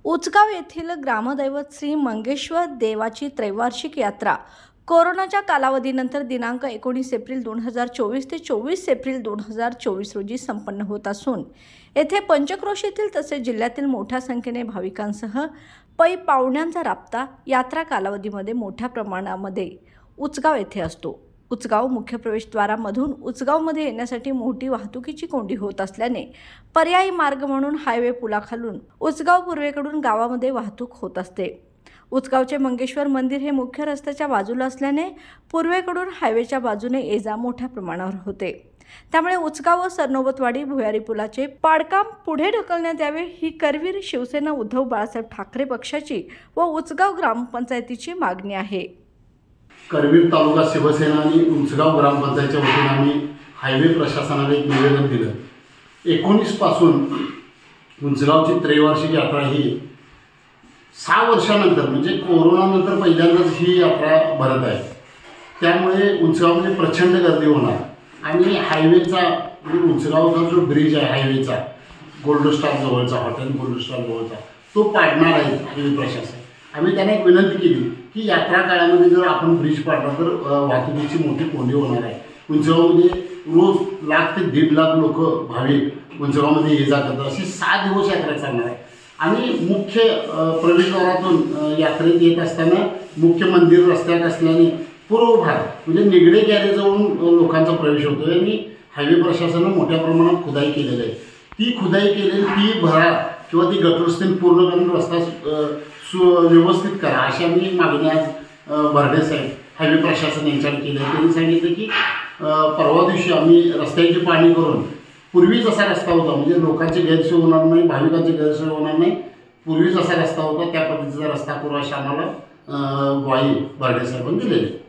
उचगाव येथील ग्रामदैवत श्री मंगेश्वर देवाची त्रैवार्षिक यात्रा कोरोनाच्या कालावधीनंतर दिनांक 19 एप्रिल 2024 ते 24 एप्रिल 2024 रोजी संपन्न होत असून येथे पंचक्रोश येथील तसेच जिल्ह्यातील मोठ्या संख्येने भाविकांसह पै पाहुण्यांचा राबता यात्रा कालावधीमध्ये मोठ्या प्रमाणामध्ये उचगाव येथे असतो। उचगाव मुख्य प्रवेशद्वारामधून उचगावमध्ये येण्यासाठी मोठी वाहतुकीची कोंडी होत असल्याने पर्यायी मार्ग म्हणून हायवे पुलाखालून उचगाव पूर्वेकडून गावामध्ये वाहतूक होत असते। उचगावचे मंगेश्वर मंदिर हे मुख्य रस्त्याच्या बाजूला असल्याने पूर्वेकडून हायवेच्या बाजूने ये-जा मोठ्या प्रमाणावर होते। त्यामुळे उचगाव व सरनोबतवाडी भुयारी पुलाचे पाडकाम पुढे ढकलण्यात यावे ही करवीर शिवसेना उद्धव बाळासाहेब ठाकरे पक्षाची व उचगाव ग्रामपंचायतीची मागणी आहे। करवीर तालुका शिवसेना आणि उचगाव ग्रामपंचायतच्या वतीने आम्ही हायवे प्रशासनाला एक निवेदन दिलं। 19 पासून उचगावची त्रैवार्षिक यात्रा ही 6 वर्षानंतर म्हणजे कोरोनानंतर पहिल्यांदाच ही यात्रा भरत आहे। त्यामुळे उचगावमध्ये प्रचंड गर्दी होणार आणि हायवेचा उचगावचा जो ब्रिज आहे हायवेचा गोल्ड स्टार जवळचा हॉटेल गोल्ड स्टार जवळचा तो पाडणार आहे हायवे प्रशासन। आम्ही त्यांना एक विनंती केली की यात्रा काळामध्ये जर आपण ब्रिज पाडला तर वाहतुकीची मोठी कोंडी होणार आहे। उंचगावमध्ये रोज 1 लाख ते 1.5 लाख लोक भाविक उंचगावमध्ये ये जा करतात। अशी 6 दिवस यात्रा चालणार आहे आणि मुख्य प्रवेशद्वारातून यात्रेत येत असताना मुख्य मंदिर रस्त्यात असल्याने पूर्व भाग म्हणजे निगडे गॅरेजवरून लोकांचा प्रवेश होतो आणि हायवे प्रशासनाने मोठ्या प्रमाणात खुदाई केलेली आहे। ती खुदाई केलेली ती भरा किंवा ती गटरस्थीन पूर्ण करून रस्ता व्यवस्थित करा अशी आम्ही मागणी आज बर्डे साहेब हायवे प्रशासन यांच्याकडे केली आहे। त्यांनी सांगितलं की परवा दिवशी आम्ही रस्त्याची पाहणी करून पूर्वी जसा रस्ता होता म्हणजे लोकांची गैरसोय होणार नाही भाविकांची गैरसोय होणार नाही पूर्वी जसा रस्ता होता त्या पद्धतीचा रस्ता करू अशी आम्हाला ग्वाही बर्डे साहेबांनी दिलेली आहे।